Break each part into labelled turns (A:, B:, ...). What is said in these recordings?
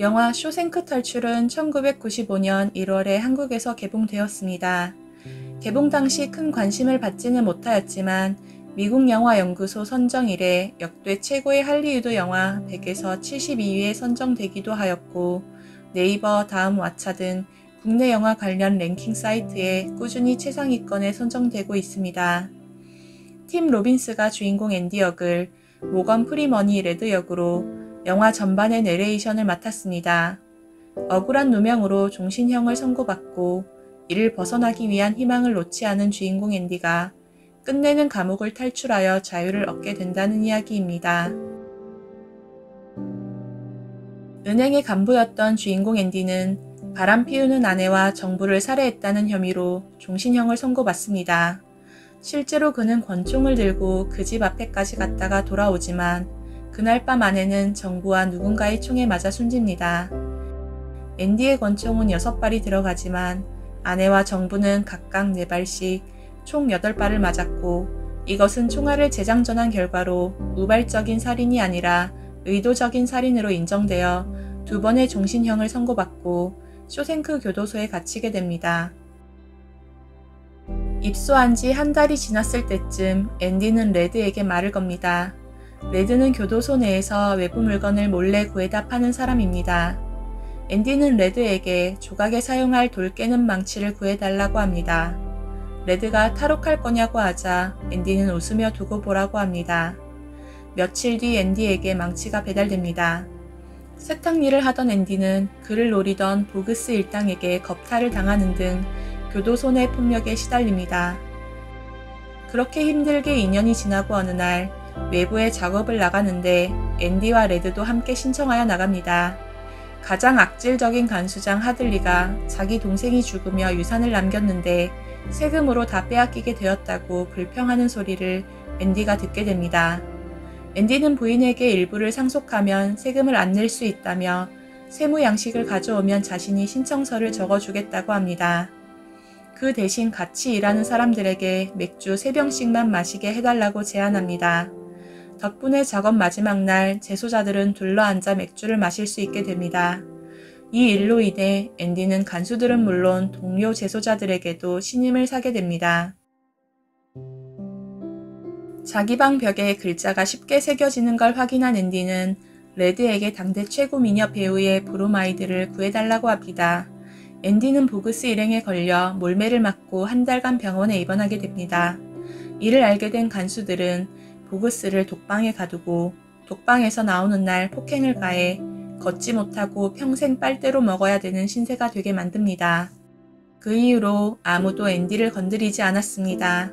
A: 영화 쇼생크 탈출은 1995년 1월에 한국에서 개봉되었습니다. 개봉 당시 큰 관심을 받지는 못하였지만 미국 영화 연구소 선정 이래 역대 최고의 할리우드 영화 100에서 72위에 선정되기도 하였고 네이버 다음 왓챠 등 국내 영화 관련 랭킹 사이트에 꾸준히 최상위권에 선정되고 있습니다. 팀 로빈스가 주인공 앤디 역을, 모건 프리먼이 레드 역으로 영화 전반의 내레이션을 맡았습니다. 억울한 누명으로 종신형을 선고받고 이를 벗어나기 위한 희망을 놓지 않은 주인공 앤디가 끝내는 감옥을 탈출하여 자유를 얻게 된다는 이야기입니다. 은행의 간부였던 주인공 앤디는 바람 피우는 아내와 정부를 살해했다는 혐의로 종신형을 선고받습니다. 실제로 그는 권총을 들고 그 집 앞에까지 갔다가 돌아오지만 그날 밤 아내는 정부와 누군가의 총에 맞아 숨집니다. 앤디의 권총은 6발이 들어가지만 아내와 정부는 각각 4발씩 총 8발을 맞았고 이것은 총알을 재장전한 결과로 우발적인 살인이 아니라 의도적인 살인으로 인정되어 2번의 종신형을 선고받고 쇼생크 교도소에 갇히게 됩니다. 입소한 지 한 달이 지났을 때쯤 앤디는 레드에게 말을 겁니다. 레드는 교도소 내에서 외부 물건을 몰래 구해다 파는 사람입니다. 앤디는 레드에게 조각에 사용할 돌 깨는 망치를 구해달라고 합니다. 레드가 탈옥할 거냐고 하자 앤디는 웃으며 두고 보라고 합니다. 며칠 뒤 앤디에게 망치가 배달됩니다. 세탁일을 하던 앤디는 그를 노리던 보그스 일당에게 겁탈을 당하는 등 교도소 내 폭력에 시달립니다. 그렇게 힘들게 2년이 지나고 어느 날 외부에 작업을 나가는데 앤디와 레드도 함께 신청하여 나갑니다. 가장 악질적인 간수장 하들리가 자기 동생이 죽으며 유산을 남겼는데 세금으로 다 빼앗기게 되었다고 불평하는 소리를 앤디가 듣게 됩니다. 앤디는 부인에게 일부를 상속하면 세금을 안 낼 수 있다며 세무 양식을 가져오면 자신이 신청서를 적어주겠다고 합니다. 그 대신 같이 일하는 사람들에게 맥주 3병씩만 마시게 해달라고 제안합니다. 덕분에 작업 마지막 날 재소자들은 둘러앉아 맥주를 마실 수 있게 됩니다. 이 일로 인해 앤디는 간수들은 물론 동료 재소자들에게도 신임을 사게 됩니다. 자기 방 벽에 글자가 쉽게 새겨지는 걸 확인한 앤디는 레드에게 당대 최고 미녀 배우의 브로마이드를 구해달라고 합니다. 앤디는 보그스 일행에 걸려 몰매를 맞고 한 달간 병원에 입원하게 됩니다. 이를 알게 된 간수들은 보그스를 독방에 가두고 독방에서 나오는 날 폭행을 가해 걷지 못하고 평생 빨대로 먹어야 되는 신세가 되게 만듭니다. 그 이후로 아무도 앤디를 건드리지 않았습니다.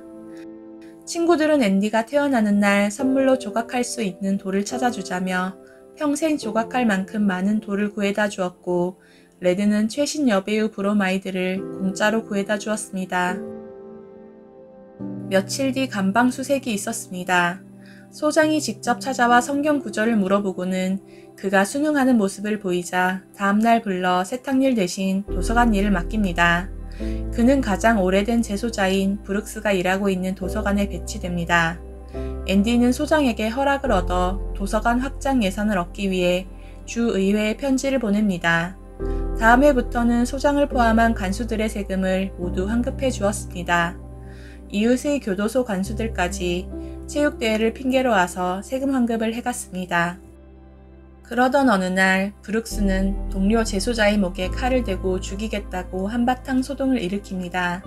A: 친구들은 앤디가 태어나는 날 선물로 조각할 수 있는 돌을 찾아주자며 평생 조각할 만큼 많은 돌을 구해다 주었고 레드는 최신 여배우 브로마이드를 공짜로 구해다 주었습니다. 며칠 뒤 간방수색이 있었습니다. 소장이 직접 찾아와 성경 구절을 물어보고는 그가 순응하는 모습을 보이자 다음날 불러 세탁일 대신 도서관 일을 맡깁니다. 그는 가장 오래된 재소자인 브룩스가 일하고 있는 도서관에 배치됩니다. 앤디는 소장에게 허락을 얻어 도서관 확장 예산을 얻기 위해 주의회에 편지를 보냅니다. 다음 해부터는 소장을 포함한 간수들의 세금을 모두 환급해 주었습니다. 이웃의 교도소 간수들까지 체육대회를 핑계로 와서 세금 환급을 해갔습니다. 그러던 어느 날 브룩스는 동료 재소자의 목에 칼을 대고 죽이겠다고 한바탕 소동을 일으킵니다.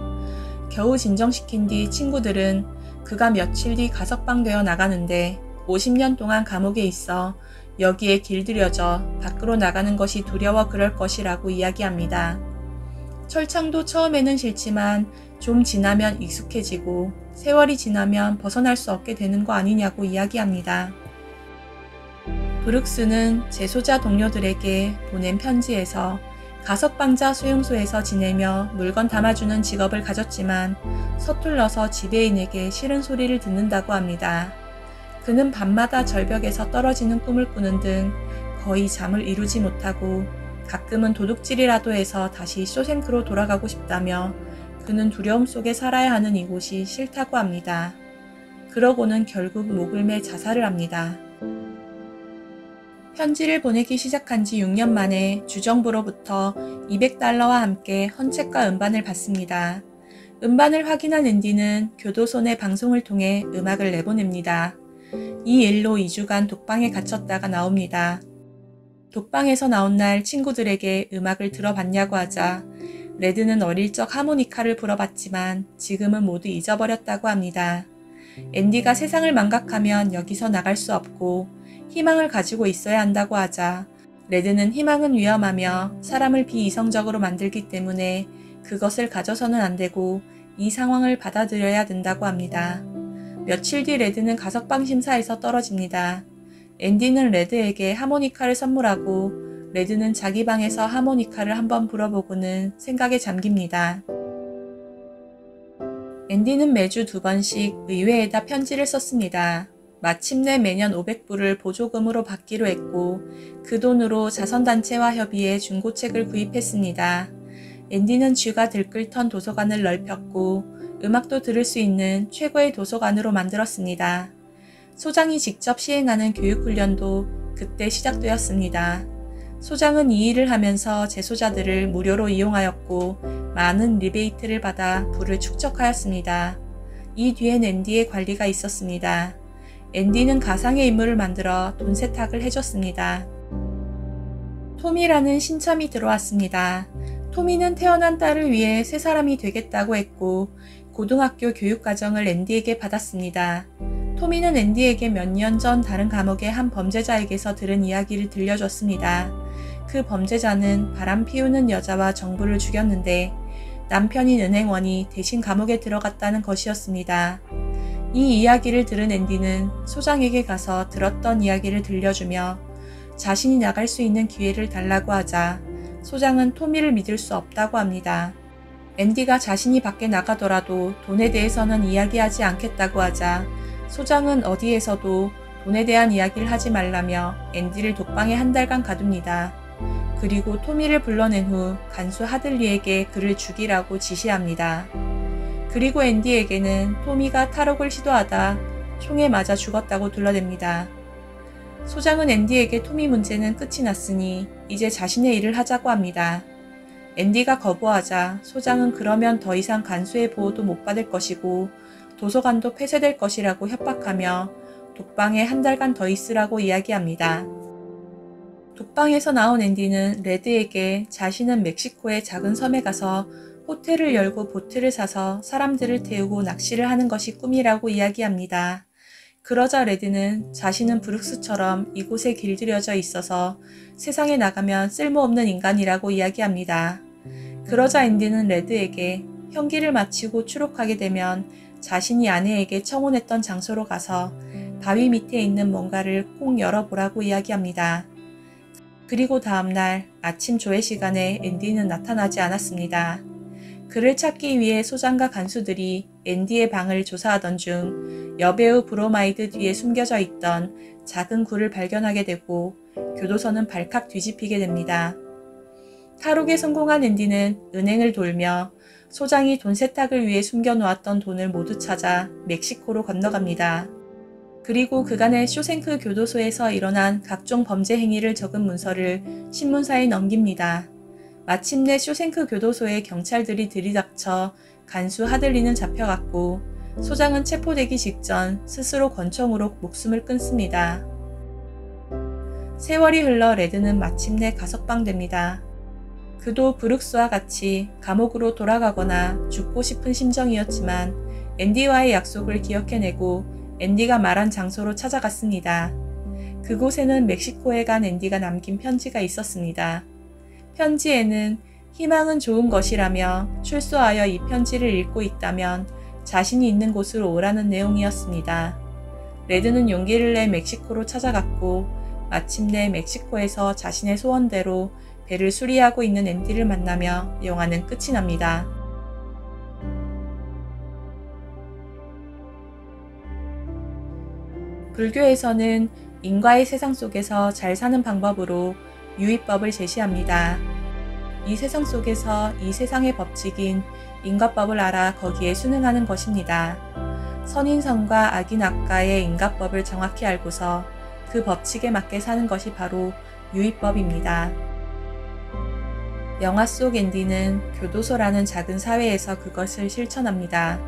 A: 겨우 진정시킨 뒤 친구들은 그가 며칠 뒤 가석방되어 나가는데 50년 동안 감옥에 있어 여기에 길들여져 밖으로 나가는 것이 두려워 그럴 것이라고 이야기합니다. 철창도 처음에는 싫지만 좀 지나면 익숙해지고 세월이 지나면 벗어날 수 없게 되는 거 아니냐고 이야기합니다. 브룩스는 재소자 동료들에게 보낸 편지에서 가석방자 수용소에서 지내며 물건 담아주는 직업을 가졌지만 서툴러서 지배인에게 싫은 소리를 듣는다고 합니다. 그는 밤마다 절벽에서 떨어지는 꿈을 꾸는 등 거의 잠을 이루지 못하고 가끔은 도둑질이라도 해서 다시 쇼생크로 돌아가고 싶다며 그는 두려움 속에 살아야 하는 이곳이 싫다고 합니다. 그러고는 결국 목을 매 자살을 합니다. 편지를 보내기 시작한 지 6년 만에 주정부로부터 $200와 함께 헌책과 음반을 받습니다. 음반을 확인한 앤디는 교도소 내 방송을 통해 음악을 내보냅니다. 이 일로 2주간 독방에 갇혔다가 나옵니다. 독방에서 나온 날 친구들에게 음악을 들어봤냐고 하자 레드는 어릴 적 하모니카를 불어봤지만 지금은 모두 잊어버렸다고 합니다. 앤디가 세상을 망각하면 여기서 나갈 수 없고 희망을 가지고 있어야 한다고 하자 레드는 희망은 위험하며 사람을 비이성적으로 만들기 때문에 그것을 가져서는 안 되고 이 상황을 받아들여야 된다고 합니다. 며칠 뒤 레드는 가석방 심사에서 떨어집니다. 앤디는 레드에게 하모니카를 선물하고 레드는 자기 방에서 하모니카를 한번 불어보고는 생각에 잠깁니다. 앤디는 매주 2번씩 의회에다 편지를 썼습니다. 마침내 매년 $500을 보조금으로 받기로 했고 그 돈으로 자선단체와 협의해 중고책을 구입했습니다. 앤디는 쥐가 들끓던 도서관을 넓혔고 음악도 들을 수 있는 최고의 도서관으로 만들었습니다. 소장이 직접 시행하는 교육훈련도 그때 시작되었습니다. 소장은 이 일을 하면서 재소자들을 무료로 이용하였고 많은 리베이트를 받아 부를 축적하였습니다. 이 뒤엔 앤디의 관리가 있었습니다. 앤디는 가상의 인물을 만들어 돈 세탁을 해줬습니다. 토미라는 신참이 들어왔습니다. 토미는 태어난 딸을 위해 새 사람이 되겠다고 했고 고등학교 교육과정을 앤디에게 받았습니다. 토미는 앤디에게 몇 년 전 다른 감옥의 한 범죄자에게서 들은 이야기를 들려줬습니다. 그 범죄자는 바람 피우는 여자와 정부를 죽였는데 남편인 은행원이 대신 감옥에 들어갔다는 것이었습니다. 이 이야기를 들은 앤디는 소장에게 가서 들었던 이야기를 들려주며 자신이 나갈 수 있는 기회를 달라고 하자 소장은 토미를 믿을 수 없다고 합니다. 앤디가 자신이 밖에 나가더라도 돈에 대해서는 이야기하지 않겠다고 하자 소장은 어디에서도 돈에 대한 이야기를 하지 말라며 앤디를 독방에 한 달간 가둡니다. 그리고 토미를 불러낸 후 간수 하들리에게 그를 죽이라고 지시합니다. 그리고 앤디에게는 토미가 탈옥을 시도하다 총에 맞아 죽었다고 둘러댑니다. 소장은 앤디에게 토미 문제는 끝이 났으니 이제 자신의 일을 하자고 합니다. 앤디가 거부하자 소장은 그러면 더 이상 간수의 보호도 못 받을 것이고 도서관도 폐쇄될 것이라고 협박하며 독방에 한 달간 더 있으라고 이야기합니다. 독방에서 나온 앤디는 레드에게 자신은 멕시코의 작은 섬에 가서 호텔을 열고 보트를 사서 사람들을 태우고 낚시를 하는 것이 꿈이라고 이야기합니다. 그러자 레드는 자신은 브룩스처럼 이곳에 길들여져 있어서 세상에 나가면 쓸모없는 인간이라고 이야기합니다. 그러자 앤디는 레드에게 형기를 마치고 추록하게 되면 자신이 아내에게 청혼했던 장소로 가서 바위 밑에 있는 뭔가를 꼭 열어보라고 이야기합니다. 그리고 다음날 아침 조회 시간에 앤디는 나타나지 않았습니다. 그를 찾기 위해 소장과 간수들이 앤디의 방을 조사하던 중 여배우 브로마이드 뒤에 숨겨져 있던 작은 굴을 발견하게 되고 교도소는 발칵 뒤집히게 됩니다. 탈옥에 성공한 앤디는 은행을 돌며 소장이 돈 세탁을 위해 숨겨놓았던 돈을 모두 찾아 멕시코로 건너갑니다. 그리고 그간의 쇼생크 교도소에서 일어난 각종 범죄 행위를 적은 문서를 신문사에 넘깁니다. 마침내 쇼생크 교도소에 경찰들이 들이닥쳐 간수 하들리는 잡혀갔고 소장은 체포되기 직전 스스로 권총으로 목숨을 끊습니다. 세월이 흘러 레드는 마침내 가석방됩니다. 그도 브룩스와 같이 감옥으로 돌아가거나 죽고 싶은 심정이었지만 앤디와의 약속을 기억해내고 앤디가 말한 장소로 찾아갔습니다. 그곳에는 멕시코에 간 앤디가 남긴 편지가 있었습니다. 편지에는 희망은 좋은 것이라며 출소하여 이 편지를 읽고 있다면 자신이 있는 곳으로 오라는 내용이었습니다. 레드는 용기를 내 멕시코로 찾아갔고 마침내 멕시코에서 자신의 소원대로 배를 수리하고 있는 앤디를 만나며 영화는 끝이 납니다. 불교에서는 인과의 세상 속에서 잘 사는 방법으로 유의법을 제시합니다. 이 세상 속에서 이 세상의 법칙인 인과법을 알아 거기에 순응하는 것입니다. 선인선과 악인악과의 인과법을 정확히 알고서 그 법칙에 맞게 사는 것이 바로 유의법입니다. 영화 속 앤디는 교도소라는 작은 사회에서 그것을 실천합니다.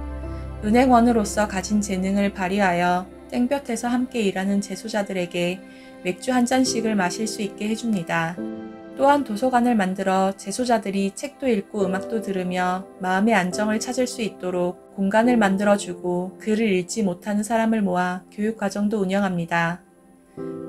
A: 은행원으로서 가진 재능을 발휘하여 땡볕에서 함께 일하는 재소자들에게 맥주 한 잔씩을 마실 수 있게 해줍니다. 또한 도서관을 만들어 재소자들이 책도 읽고 음악도 들으며 마음의 안정을 찾을 수 있도록 공간을 만들어주고 글을 읽지 못하는 사람을 모아 교육과정도 운영합니다.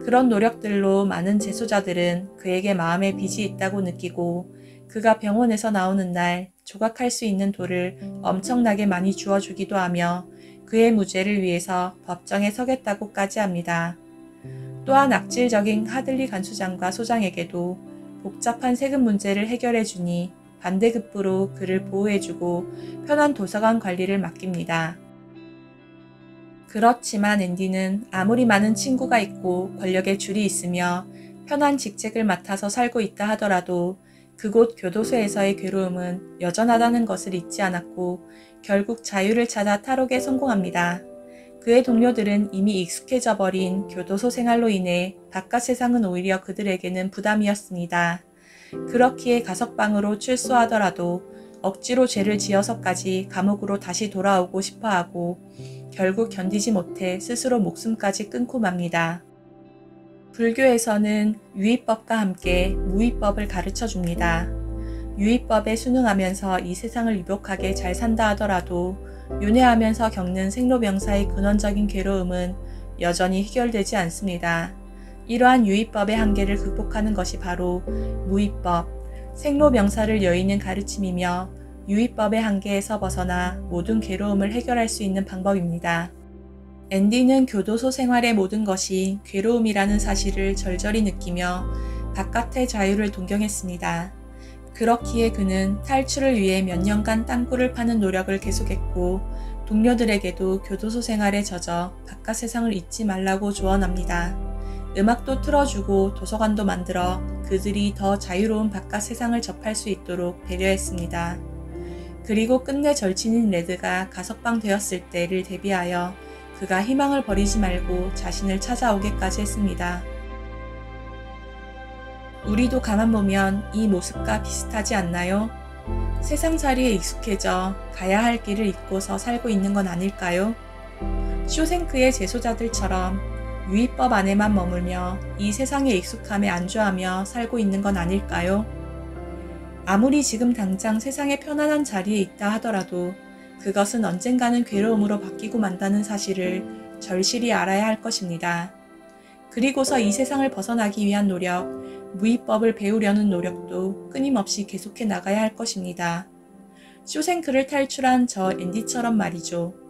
A: 그런 노력들로 많은 재소자들은 그에게 마음의 빚이 있다고 느끼고 그가 병원에서 나오는 날 조각할 수 있는 돌을 엄청나게 많이 주어주기도 하며 그의 무죄를 위해서 법정에 서겠다고까지 합니다. 또한 악질적인 하들리 간수장과 소장에게도 복잡한 세금 문제를 해결해주니 반대급부로 그를 보호해주고 편한 도서관 관리를 맡깁니다. 그렇지만 앤디는 아무리 많은 친구가 있고 권력의 줄이 있으며 편한 직책을 맡아서 살고 있다 하더라도 그곳 교도소에서의 괴로움은 여전하다는 것을 잊지 않았고 결국 자유를 찾아 탈옥에 성공합니다. 그의 동료들은 이미 익숙해져 버린 교도소 생활로 인해 바깥 세상은 오히려 그들에게는 부담이었습니다. 그렇기에 가석방으로 출소하더라도 억지로 죄를 지어서까지 감옥으로 다시 돌아오고 싶어하고 결국 견디지 못해 스스로 목숨까지 끊고 맙니다. 불교에서는 유의법과 함께 무의법을 가르쳐 줍니다. 유의법에 순응하면서 이 세상을 유복하게 잘 산다 하더라도 윤회하면서 겪는 생로병사의 근원적인 괴로움은 여전히 해결되지 않습니다. 이러한 유의법의 한계를 극복하는 것이 바로 무의법, 생로병사를 여의는 가르침이며 유의법의 한계에서 벗어나 모든 괴로움을 해결할 수 있는 방법입니다. 앤디는 교도소 생활의 모든 것이 괴로움이라는 사실을 절절히 느끼며 바깥의 자유를 동경했습니다. 그렇기에 그는 탈출을 위해 몇 년간 땅굴을 파는 노력을 계속했고 동료들에게도 교도소 생활에 젖어 바깥 세상을 잊지 말라고 조언합니다. 음악도 틀어주고 도서관도 만들어 그들이 더 자유로운 바깥 세상을 접할 수 있도록 배려했습니다. 그리고 끝내 절친인 레드가 가석방 되었을 때를 대비하여 그가 희망을 버리지 말고 자신을 찾아오게까지 했습니다. 우리도 가만 보면 이 모습과 비슷하지 않나요? 세상살이에 익숙해져 가야 할 길을 잊고서 살고 있는 건 아닐까요? 쇼생크의 재소자들처럼 유의법 안에만 머물며 이 세상의 익숙함에 안주하며 살고 있는 건 아닐까요? 아무리 지금 당장 세상의 편안한 자리에 있다 하더라도 그것은 언젠가는 괴로움으로 바뀌고 만다는 사실을 절실히 알아야 할 것입니다. 그리고서 이 세상을 벗어나기 위한 노력, 무의법을 배우려는 노력도 끊임없이 계속해 나가야 할 것입니다. 쇼생크를 탈출한 저 앤디처럼 말이죠.